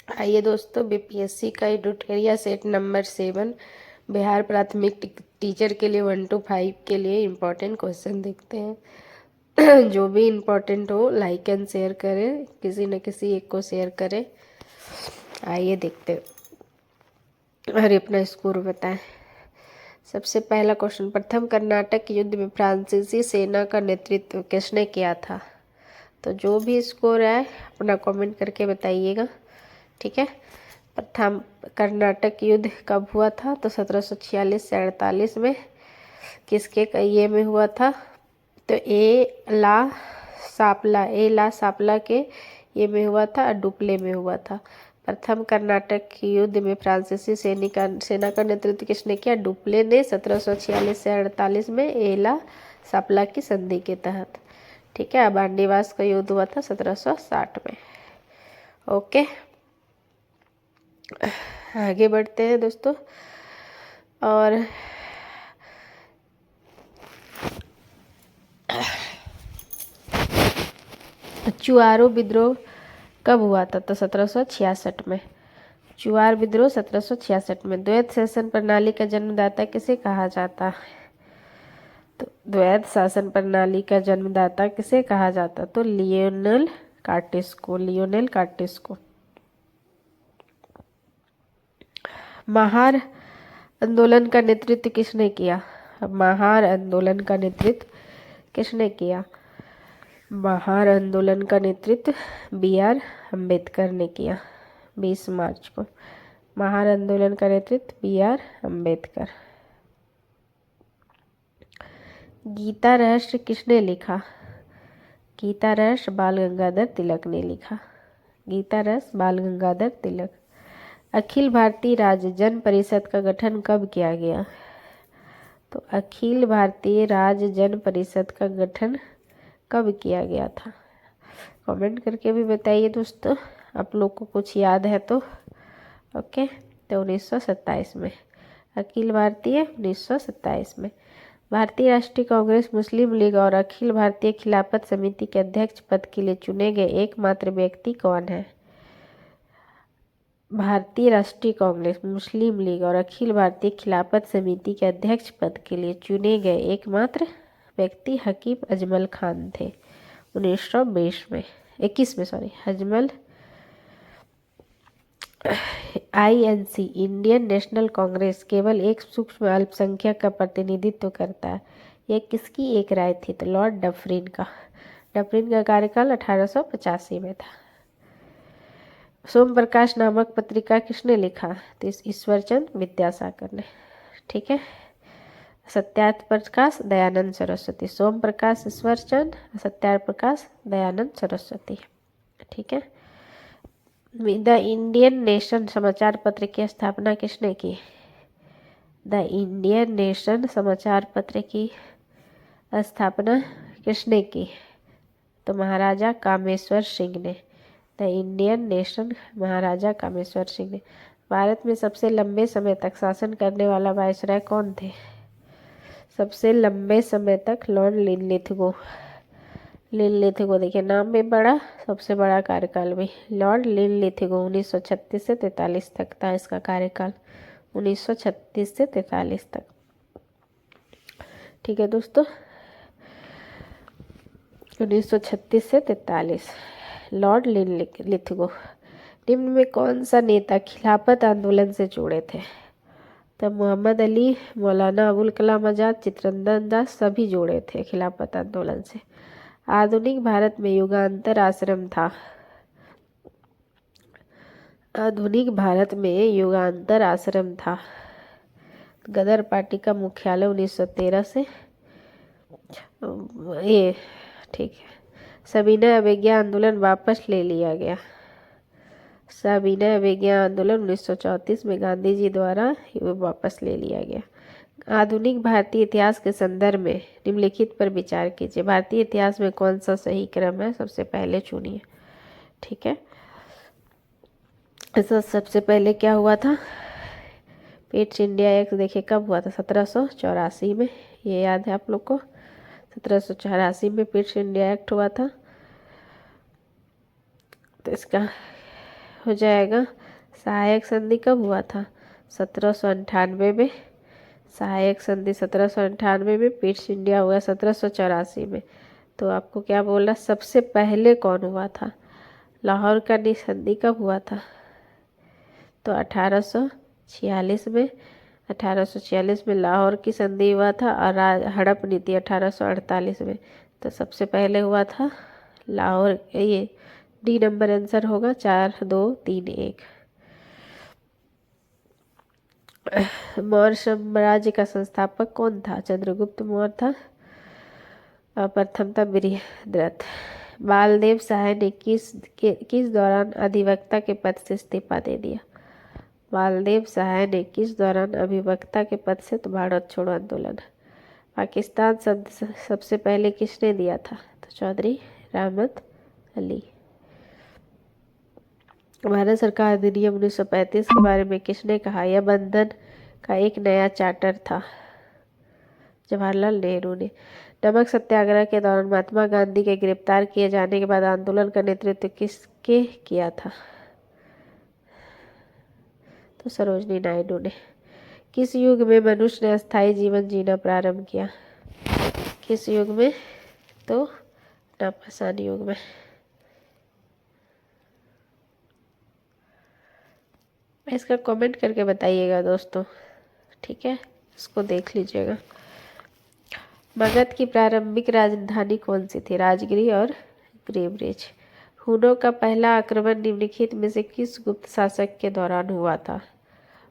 आइए दोस्तों, बीपीएससी का एडुटोरिया सेट नंबर 7 बिहार प्राथमिक टीचर के लिए 1 to 5 के लिए इम्पोर्टेंट क्वेश्चन देखते हैं। जो भी इम्पोर्टेंट हो लाइक एंड शेयर करें, किसी न किसी एक को शेयर करें। आइए देखते हैं और अपना स्कोर बताएं। सबसे पहला क्वेश्चन, प्रथम कर्नाटक युद्ध में फ्रांसीसी सेना का नेतृत्व किसने किया था? तो जो भी स्कोर है अपना कमेंट करके बताइएगा, ठीक है। प्रथम कर्नाटक युद्ध कब हुआ था? तो 1746 से 48 में। किसके ये में हुआ था? तो ए ला सापला के ये में हुआ था, डुप्ले में हुआ था। प्रथम कर्नाटक युद्ध में फ्रांसीसी सेना का नेतृत्व किसने किया? डुप्ले ने 1746 से 48 में एला सापला की संधि के तहत, ठीक है। अबांडीवास का युद्ध हुआ था 1760 में। ओके, आगे बढ़ते हैं दोस्तों। और चुआरो विद्रोह कब हुआ था? तो 1766 में। चुआर विद्रोह 1766 में। द्वैत शासन प्रणाली का जन्मदाता किसे कहा जाता है? तो द्वैत शासन प्रणाली का जन्मदाता किसे कहा जाता? तो लियोनेल कार्टेस को। महार आंदोलन का नेतृत्व किसने किया? महार आंदोलन का नेतृत्व किसने किया? महार आंदोलन का नेतृत्व BR अम्बेडकर ने किया 20 मार्च को। महार आंदोलन का नेतृत्व BR अम्बेडकर। गीता रहस्य किसने लिखा? गीता रहस्य बाल गंगाधर तिलक ने लिखा। गीता रहस्य बाल गंगाधर तिलक। अखिल भारतीय राज्य जन परिषद का गठन कब किया गया? तो अखिल भारतीय राज्य जन परिषद का गठन कब किया गया था? कमेंट करके भी बताइए दोस्तों, आप लोग को कुछ याद है तो। ओके, तो 1927 में। अखिल भारतीय 1927 में। भारतीय राष्ट्रीय कांग्रेस, मुस्लिम लीग और अखिल भारतीय खिलाफत समिति के अध्यक्ष पद के लिए चुने गए एकमात्र व्यक्ति कौन है? भारतीय राष्ट्रीय कांग्रेस, मुस्लिम लीग और अखिल भारतीय खिलाफत समिति के अध्यक्ष पद के लिए चुने गए एकमात्र व्यक्ति हकीम अजमल खान थे 1921 में। Ajmal. INC Indian national Congress केवल एक सूक्ष्म अल्पसंख्यक का प्रतिनिधित्व करता है। यह किसकी एक राय थी? तो लॉर्ड डफरिन का। डफरिन का कार्यकाल 1885 में था। सोम प्रकाश नामक पत्रिका किसने लिखा? तो ईश्वरचंद विद्यासागर ने, ठीक है। सत्यार्थ प्रकाश दयानंद सरस्वती। सोम प्रकाश ईश्वरचंद, सत्यार्थ प्रकाश दयानंद सरस्वती, ठीक है। द इंडियन नेशन समाचार पत्र की स्थापना किसने की? द इंडियन नेशन समाचार पत्र की स्थापना किसने की? तो महाराजा कामेश्वर सिंह ने। द इंडियन नेशन महाराजा कामेश्वर सिंह ने। भारत में सबसे लंबे समय तक शासन करने वाला वायसराय कौन थे? सबसे लंबे समय तक लॉर्ड लिनलिथगो। देखिए नाम में बड़ा, सबसे बड़ा कार्यकाल भी लॉर्ड लिनलिथगो। 1936 से 43 तक था इसका कार्यकाल। 1936 से 43 तक, ठीक है दोस्तों। 1936 से 43 लॉर्ड लिनलिथगो। निम्न में कौन सा नेता खिलाफत आंदोलन से जुड़े थे? तो मोहम्मद अली, मौलाना अबुल कलाम आजाद, चित्तरंजन दास सभी जुड़े थे खिलाफत आंदोलन से। आधुनिक भारत में युगांतर आश्रम था। आधुनिक भारत में युगांतर आश्रम था। गदर पार्टी का मुख्यालय 1913 से ये, ठीक है। सविनय अवज्ञा आंदोलन वापस ले लिया गया। सविनय अवज्ञा आंदोलन 1934 में गांधी जी द्वारा वापस ले लिया गया। आधुनिक भारतीय इतिहास के संदर्भ में निम्नलिखित पर विचार कीजिए। भारतीय इतिहास में कौन सा सही क्रम है? सबसे पहले चुनिए, ठीक है। ऐसा सबसे पहले क्या हुआ था? ईस्ट इंडिया एक्ट देखिए कब हुआ था? 1784 में। ये याद है आप लोग को? 1784 में ईस्ट इंडिया एक्ट हुआ था। तो इसका हो जाएगा सहायक संधि कब हुआ था? 1798 में। सहायक संधि 1798 में। पीट्स इंडिया हुआ 1784 में। तो आपको क्या बोला, सबसे पहले कौन हुआ था? लाहौर का संधि कब हुआ था? तो 1846 में। 1846 में लाहौर की संधि हुआ था और हड़प नीति 1848 में। तो सबसे पहले हुआ था लाहौर। ये डी नंबर आंसर होगा 4 2 3 1। मौर्य साम्राज्य का संस्थापक कौन था? चंद्रगुप्त मौर्य था। प्रथम था बृहद्रथ। बालदेव सहाय ने किस दौरान अधिवक्ता के पद से इस्तीफा दे दिया? बालदेव सहाय ने किस दौरान अधिवक्ता के पद से? तो भारत छोड़ो आंदोलन। पाकिस्तान शब्द सबसे पहले किसने दिया था? तो चौधरी रहमत अली। भारत सरकार अधिनियम 1935 के बारे में किसने कहा? यह बंधन का एक नया चार्टर था। जवाहरलाल नेहरू ने। नमक सत्याग्रह के दौरान महात्मा गांधी के गिरफ्तार किए जाने के बाद आंदोलन का नेतृत्व किसके किया था? तो सरोजनी नायडू ने। किस युग में मनुष्य ने अस्थायी जीवन जीना प्रारंभ किया? किस युग में? तो नवपाषाण युग में। इसका कमेंट करके बताइएगा दोस्तों, ठीक है, इसको देख लीजिएगा। मगध की प्रारंभिक राजधानी कौन सी थी? राजगिरी और ग्रीवरेज। हुनों का पहला आक्रमण निम्नलिखित में से किस गुप्त शासक के दौरान हुआ था?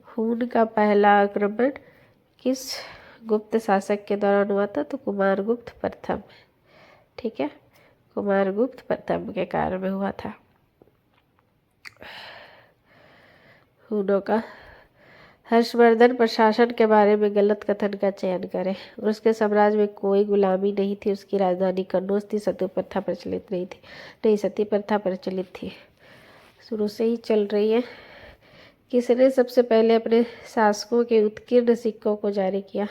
हुन का पहला आक्रमण किस गुप्त शासक के दौरान हुआ था? तो कुमारगुप्त प्रथम। ठीक है, कुमारगुप्त प्रथम के काल में हुआ था। हुनों का। हर्षवर्धन प्रशासन के बारे में गलत कथन का चयन करें। उसके साम्राज्य में कोई गुलामी नहीं थी, उसकी राजधानी कन्नौज थी, सती प्रथा प्रचलित नहीं थी। नहीं, सती प्रथा प्रचलित थी, शुरू से ही चल रही है। किसने सबसे पहले अपने शासकों के उत्कीर्ण सिक्कों को जारी किया?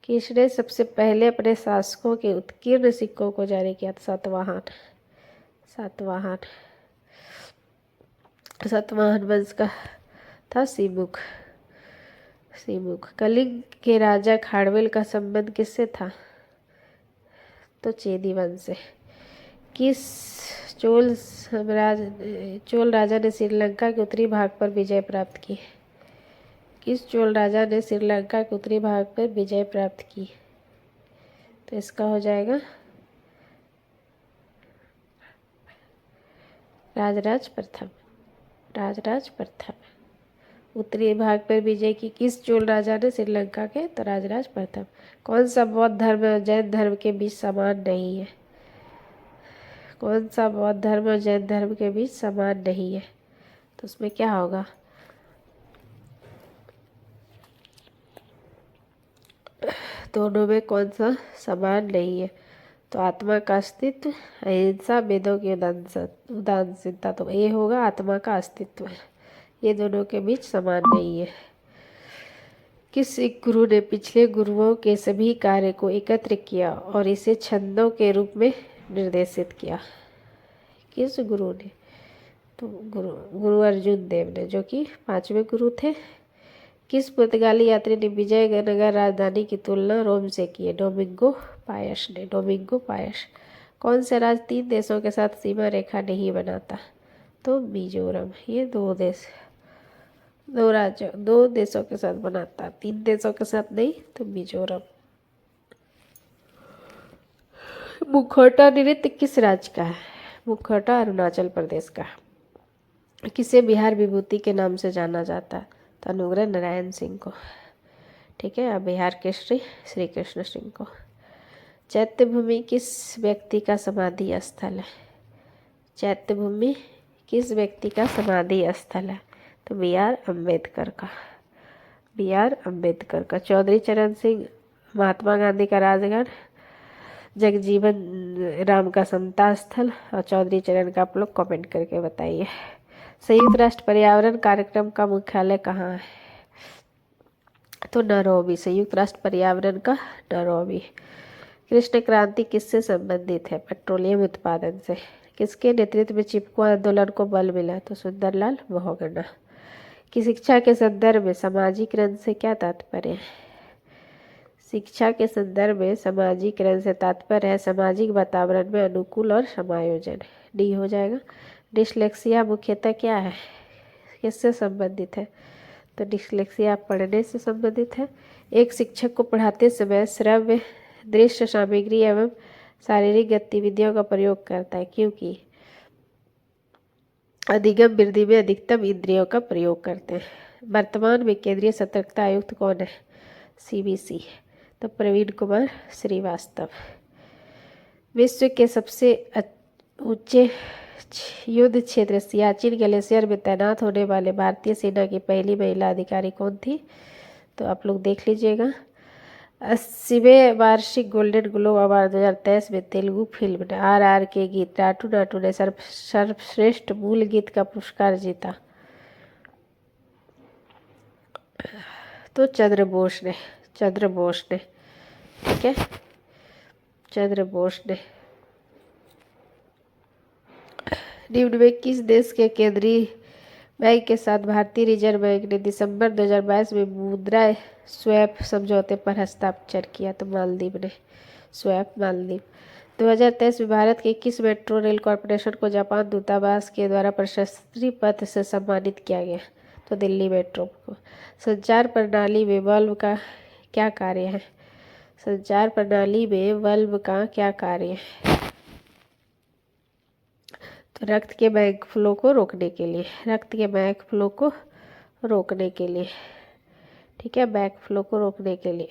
किसने सबसे पहले अपने शासकों के उत्कीर्ण सिक्कों को जारी किया? सातवाहन। सातवाहन। सातवाहन वंश का था सीमुख। सीमुख। कलिंग के राजा खाड़वेल का संबंध किससे था? तो चेदी वंश से। किस चोल राजा ने श्रीलंका के उत्तरी भाग पर विजय प्राप्त की? किस चोल राजा ने श्रीलंका के उत्तरी भाग पर विजय प्राप्त की? तो इसका हो जाएगा राजराज प्रथम। राजराज प्रथम। उत्तरी भाग पर विजय की किस चोल राजा ने श्रीलंका के? तो राजराज प्रथम। कौन सा बौद्ध धर्म और जैन धर्म के बीच समान नहीं है? कौन सा बौद्ध धर्म और जैन धर्म के बीच समान नहीं है? तो उसमें क्या होगा? दोनों में कौन सा समान नहीं है? तो आत्मा का अस्तित्व, अहिंसा, वेदों की उदासीनता। तो ये होगा आत्मा का अस्तित्व। ये दोनों के बीच समान नहीं है। किस सिख गुरु ने पिछले गुरुओं के सभी कार्य को एकत्र किया और इसे छंदों के रूप में निर्देशित किया? किस गुरु ने? तो गुरु अर्जुन देव ने, जो कि 5वें गुरु थे। किस पुर्तगाली यात्री ने विजयनगर राजधानी की तुलना रोम से की है? डोमिंगो पायस ने। Domingo Paes. कौन सा राज्य 3 देशों के साथ सीमा रेखा नहीं बनाता? तो मिजोरम। ये 2 देशों के साथ बनाता, 3 देशों के साथ नहीं। तो मिजोरम। मुखौटा नृत्य किस राज्य का है? मुखौटा अरुणाचल प्रदेश का। किसे बिहार विभूति के नाम से जाना जाता है? तो अनुग्रह नारायण सिंह को। ठीक है, अब बिहार केसरी श्री कृष्ण सिंह को। चैत्य भूमि किस व्यक्ति का समाधि स्थल है? चैत्य भूमि किस व्यक्ति का समाधि स्थल है? तो B.R. अम्बेडकर का। B.R. अम्बेडकर का। चौधरी चरण सिंह महात्मा गांधी का राजगढ़, जगजीवन राम का समता स्थल और चौधरी चरण का आप लोग कमेंट करके बताइए। संयुक्त राष्ट्र पर्यावरण कार्यक्रम का मुख्यालय कहाँ है? तो नैरोबी। संयुक्त राष्ट्र पर्यावरण का नैरोबी। कृष्ण क्रांति किससे संबंधित है? पेट्रोलियम उत्पादन से। किसके नेतृत्व में चिपको आंदोलन को बल मिला? तो सुंदरलाल बहुगुणा। कि शिक्षा के संदर्भ में सामाजिकरण से क्या तात्पर्य है? शिक्षा के संदर्भ में सामाजिकरण से तात्पर्य है सामाजिक वातावरण में अनुकूल और समायोजन। डी हो जाएगा। डिस्लेक्सिया मुख्यतः क्या है, किससे संबंधित है? तो डिस्लेक्सिया पढ़ने से संबंधित है। एक शिक्षक को पढ़ाते समय श्रव्य दृश्य सामग्री एवं शारीरिक गतिविधियों का प्रयोग करता है, क्योंकि अधिगम वृद्धि में अधिकतम इंद्रियों का प्रयोग करते हैं। वर्तमान में केंद्रीय सतर्कता आयुक्त कौन है? CBC। तो प्रवीण कुमार श्रीवास्तव। विश्व के सबसे ऊंचे युद्ध क्षेत्र सियाचिन ग्लेशियर में तैनात होने वाले भारतीय सेना की पहली महिला अधिकारी कौन थी? तो आप लोग देख लीजिएगा। 80वें वार्षिक गोल्डन ग्लोब अवार्ड 2023 में तेलुगु फिल्म RR के गीत नाटू नाटू ने सर्वश्रेष्ठ मूल गीत का पुरस्कार जीता। तो चंद्र बोस ने ठीक है, चंद्र बोस ने। निम्न में किस देश के केंद्रीय बैंक के साथ भारतीय रिजर्व बैंक ने दिसंबर 2022 में मुद्रा स्वैप समझौते पर हस्ताक्षर किया? तो मालदीव ने। स्वैप मालदीव। 2023 में भारत के किस मेट्रो रेल कॉरपोरेशन को जापान दूतावास के द्वारा प्रशस्ति पत्र से सम्मानित किया गया? तो दिल्ली मेट्रो को। संचार प्रणाली में बल्ब का क्या कार्य है? संचार प्रणाली में बल्ब का क्या कार्य है? तो रक्त के बैक फ्लो को रोकने के लिए, रक्त के बैक फ्लो को रोकने के लिए, ठीक है, बैक फ्लो को रोकने के लिए।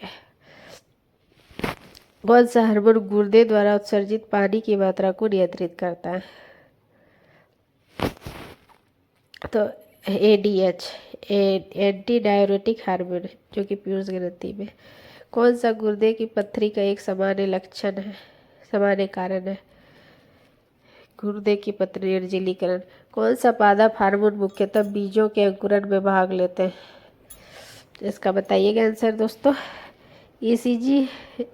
कौन सा हार्मोन गुर्दे द्वारा उत्सर्जित पानी की मात्रा को नियंत्रित करता है? तो ADH एंटी डाययूरेटिक हार्मोन, जो कि पीयूष ग्रंथि में। कौन सा गुर्दे की पत्थरी का एक सामान्य लक्षण है, सामान्य कारण है? गुर्दे की पत्थरी निर्जलीकरण। कौन सा पादप हार्मोन मुख्यतः बीजों के अंकुरण में भाग लेते हैं? इसका बताइएगा आंसर दोस्तों। ECG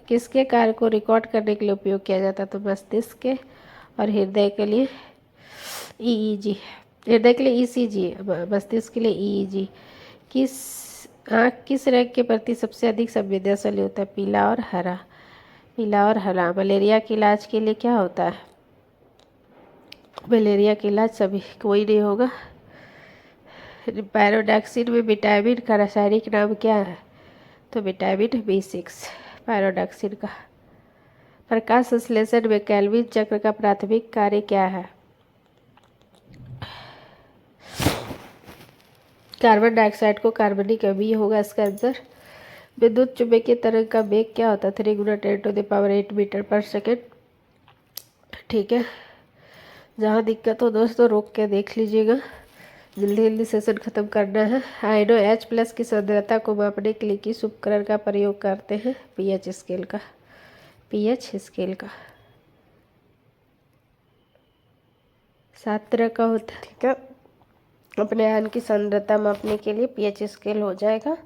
किसके कार्य को रिकॉर्ड करने के लिए उपयोग किया जाता है? तो मस्तिष्क के। और हृदय के लिए EEG, हृदय के लिए ECG, मस्तिष्क के लिए EEG। किस रंग के प्रति सबसे अधिक संवेदनशील होता है? पीला और हरा। पीला और हरा। मलेरिया के इलाज के लिए क्या होता है? मलेरिया के इलाज सभी कोई नहीं होगा। पैरोडॉक्सिन में विटामिन का रासायनिक नाम क्या है? तो विटामिन B6 पैरोडॉक्सिन का। प्रकाश संश्लेषण में केल्विन चक्र का प्राथमिक कार्य क्या है? कार्बन डाइऑक्साइड को कार्बनिक अम्लीय होगा इसका आंसर। विद्युत चुंबकीय तरंग का वेग क्या होता है? 3 × 10⁸ मीटर पर सेकेंड, ठीक है। जहाँ दिक्कत हो दोस्तों रोक के देख लीजिएगा, जल्दी जल्दी सेशन खत्म करना है। आयनो H+ की सांद्रता को मापने के लिए किस उपकरण का प्रयोग करते हैं? pH स्केल का। pH स्केल का 7 तरह का होता है, ठीक है। अपने आयन की सांद्रता मापने के लिए pH स्केल हो जाएगा,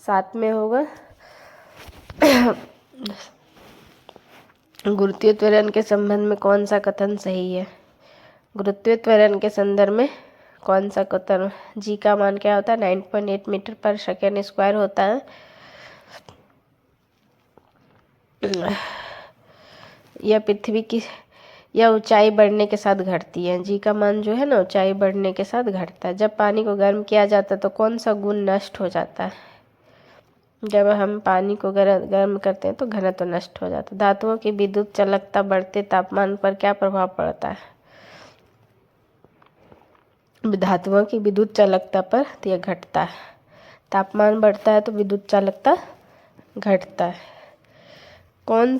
7 में होगा। गुरुत्वीय त्वरण के संबंध में कौन सा कथन सही है? गुरुत्वीय त्वरण के संदर्भ में कौन सा कथन? जी का मान क्या होता है? 9.8 मीटर पर सेकेंड स्क्वायर होता है। यह पृथ्वी की यह ऊंचाई बढ़ने के साथ घटती है। जी का मान जो है ना ऊंचाई बढ़ने के साथ घटता है। जब पानी को गर्म किया जाता है तो कौन सा गुण नष्ट हो जाता है? जब हम पानी को गर्म करते हैं तो घनत्व नष्ट हो जाता है। धातुओं की विद्युत चालकता बढ़ते तापमान पर क्या प्रभाव पड़ता है? धातुओं की विद्युत चालकता पर यह घटता है। तापमान बढ़ता है तो विद्युत चालकता घटता है। कौन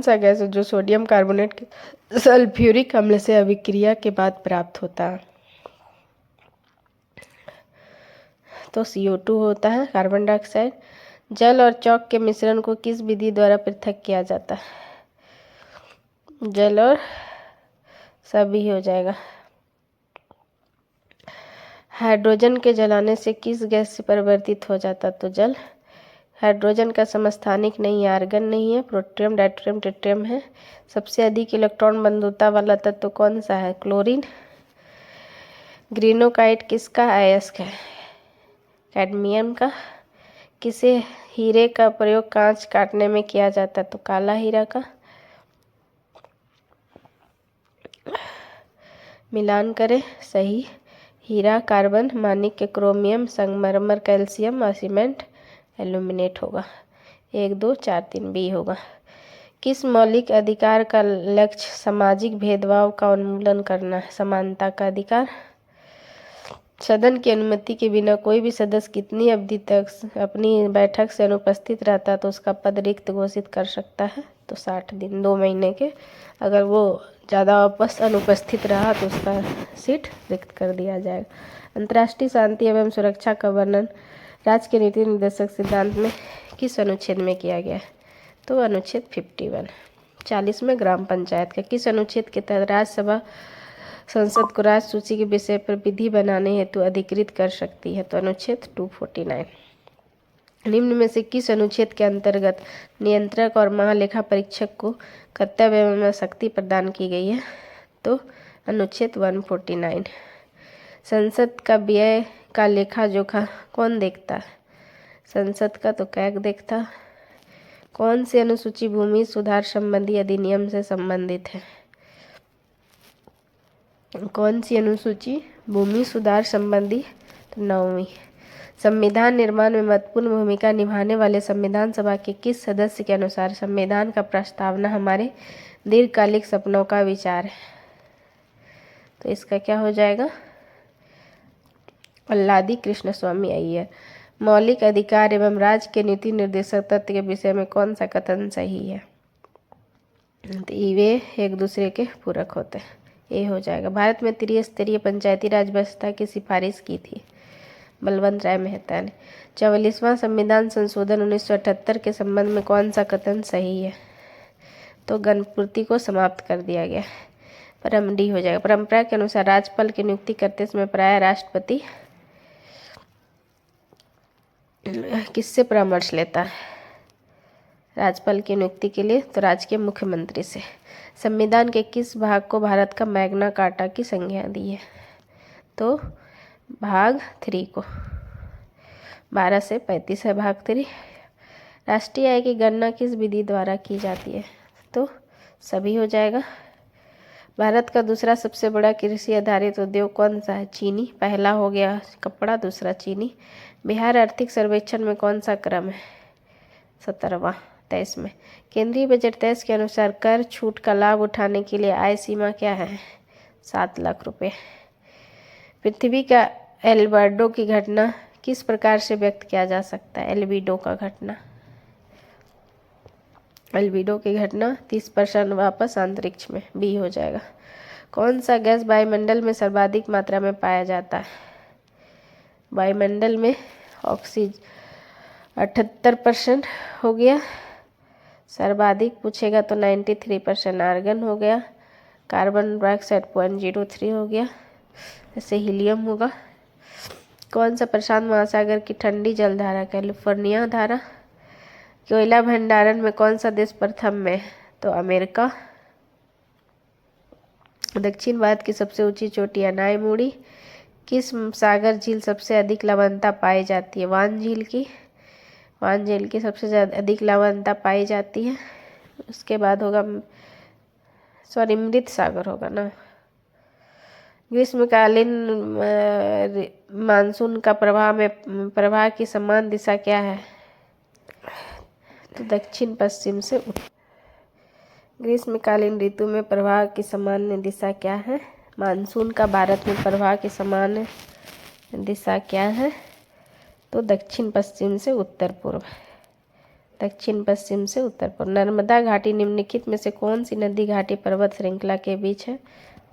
सा गैस है जो सोडियम कार्बोनेट के सल्फ्यूरिक अम्ल से अभिक्रिया के बाद प्राप्त होता है? तो CO2 होता है, कार्बन डाइऑक्साइड। जल और चौक के मिश्रण को किस विधि द्वारा पृथक किया जाता है? जल और सभी हो जाएगा। हाइड्रोजन के जलाने से किस गैस से परिवर्तित हो जाता? तो जल हाइड्रोजन का समस्थानिक नहीं है, आर्गन नहीं है, प्रोटियम डायट्रियम ट्रिटियम है। सबसे अधिक इलेक्ट्रॉन बंधुता वाला तत्व कौन सा है? क्लोरीन। ग्रीनोकाइट किसका अयस्क है? कैडमियम का। किसे हीरे का प्रयोग कांच काटने में किया जाता है? तो काला हीरा का। मिलान करें, सही। हीरा कार्बन, माणिक्य क्रोमियम, संगमरमर कैल्शियम और सीमेंट एल्यूमिनेट होगा। 1 2 4 3 बी होगा। किस मौलिक अधिकार का लक्ष्य सामाजिक भेदभाव का उन्मूलन करना है? समानता का अधिकार। सदन की अनुमति के बिना कोई भी सदस्य कितनी अवधि तक अपनी बैठक से अनुपस्थित रहता है तो उसका पद रिक्त घोषित कर सकता है? तो 60 दिन, 2 महीने के। अगर वो ज़्यादा अनुपस्थित रहा तो उसका सीट रिक्त कर दिया जाएगा। अंतर्राष्ट्रीय शांति एवं सुरक्षा का वर्णन राज्य के नीति निर्देशक सिद्धांत में किस अनुच्छेद में किया गया है? तो अनुच्छेद 51। 40वें ग्राम पंचायत का किस अनुच्छेद के तहत राज्यसभा संसद को राज्य सूची के विषय पर विधि बनाने हेतु अधिकृत कर सकती है? तो अनुच्छेद 249। निम्न में से किस अनुच्छेद के अंतर्गत नियंत्रक और महालेखा परीक्षक को कर्तव्य एवं शक्ति प्रदान की गई है? तो अनुच्छेद 149। संसद का व्यय का लेखा जोखा कौन देखता है? संसद का तो कैग देखता है। कौन सी अनुसूची भूमि सुधार संबंधी अधिनियम से संबंधित है? कौन सी अनुसूची भूमि सुधार संबंधी? तो 9वीं। संविधान निर्माण में महत्वपूर्ण भूमिका निभाने वाले संविधान सभा के किस सदस्य के अनुसार संविधान का प्रस्तावना हमारे दीर्घकालिक सपनों का विचार है? तो इसका क्या हो जाएगा? अल्लादी कृष्ण स्वामी अय्यर। मौलिक अधिकार एवं राज्य के नीति निर्देशक तत्व के विषय में कौन सा कथन सही है? तो वे एक दूसरे के पूरक होते हैं। ये हो जाएगा। भारत में त्रिस्तरीय पंचायती राज व्यवस्था की सिफारिश की थी बलवंत राय मेहता ने। 44वां संविधान संशोधन 1978 के संबंध में कौन सा कथन सही है? तो गणपूर्ति को समाप्त कर दिया गया। परम डी हो जाएगा। परंपरा के अनुसार राज्यपाल की नियुक्ति करते समय प्रायः राष्ट्रपति किससे परामर्श लेता है? राज्यपाल की नियुक्ति के लिए तो राज्य के मुख्यमंत्री से। संविधान के किस भाग को भारत का मैग्ना कार्टा की संज्ञा दी है? तो भाग 3 को। 12 से 35 है भाग 3। राष्ट्रीय आय की गणना किस विधि द्वारा की जाती है? तो सभी हो जाएगा। भारत का दूसरा सबसे बड़ा कृषि आधारित उद्योग कौन सा है? चीनी। पहला हो गया कपड़ा, दूसरा चीनी। बिहार आर्थिक सर्वेक्षण में कौन सा क्रम है? 17वां। 23 में। केंद्रीय बजट 23 के अनुसार कर छूट का लाभ उठाने के लिए आय सीमा क्या है? 7 लाख रुपए। पृथ्वी का एल्बेडो की घटना किस प्रकार से व्यक्त किया जा सकता है? एल्बिडो का घटना। एल्बिडो की घटना 30% वापस अंतरिक्ष में। बी हो जाएगा। कौन सा गैस वायुमंडल में सर्वाधिक मात्रा में पाया जाता है? वायुमंडल में ऑक्सीजन 78% हो गया। सर्वाधिक पूछेगा तो 93% आर्गन हो गया। कार्बन डाइऑक्साइड 0.03 हो गया। जैसे हीलियम होगा। कौन सा प्रशांत महासागर की ठंडी जलधारा? कैलिफोर्निया धारा। कोयला भंडारण में कौन सा देश प्रथम में? तो अमेरिका। दक्षिण भारत की सबसे ऊंची चोटी अनायमुड़ी। किस सागर झील सबसे अधिक लवणता पाई जाती है? वान झील की। वान झील की सबसे ज़्यादा अधिक लवणता पाई जाती है। उसके बाद होगा मृत सागर होगा ना। ग्रीष्मकालीन मानसून का प्रवाह की समान दिशा क्या है? तो दक्षिण पश्चिम से उत्तर। ग्रीष्मकालीन ऋतु में प्रवाह की सामान्य दिशा क्या है? मानसून का भारत में प्रवाह की सामान्य दिशा क्या है? तो दक्षिण पश्चिम से उत्तर पूर्व। दक्षिण पश्चिम से उत्तर पूर्व। नर्मदा घाटी निम्नलिखित में से कौन सी नदी घाटी पर्वत श्रृंखला के बीच है?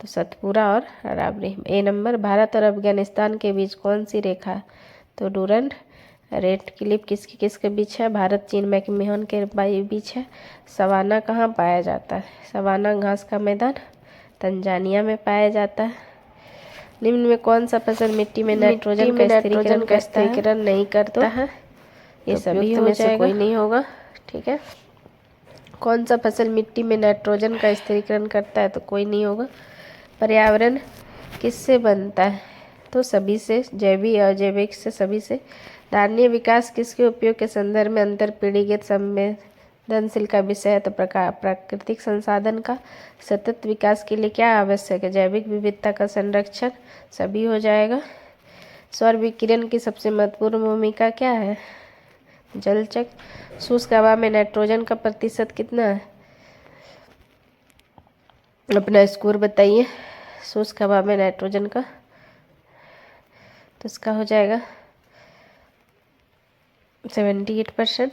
तो सतपुरा और अरावली। ए नंबर। भारत और अफगानिस्तान के बीच कौन सी रेखा? तो डूरंड। रेड क्लिफ किसके बीच है? भारत चीन मैकमिहोन के बीच है। सवाना कहाँ पाया जाता है? सवाना घास का मैदान तंजानिया में पाया जाता है। निम्न में कौन सा फसल मिट्टी में नाइट्रोजन का स्थिरीकरण नहीं करता है? ये सभी हो जाएगा, कोई नहीं होगा। ठीक है। कौन सा फसल मिट्टी में नाइट्रोजन का स्थिरीकरण करता है? तो कोई नहीं होगा। पर्यावरण किससे बनता है? तो सभी से, जैविक अजैविक से, सभी से। धारणीय विकास किसके उपयोग के संदर्भ में अंतर पीढ़ीगत संवेदनशील का विषय है? तो प्राकृतिक संसाधन का। सतत विकास के लिए क्या आवश्यक है? जैविक विविधता का संरक्षण, सभी हो जाएगा। सौर विकिरण की सबसे महत्वपूर्ण भूमिका क्या है? जलचक्र। शुष्क हवा में नाइट्रोजन का प्रतिशत कितना है? अपना स्कोर बताइए शुष्क हवा में नाइट्रोजन का। तो इसका हो जाएगा 78%।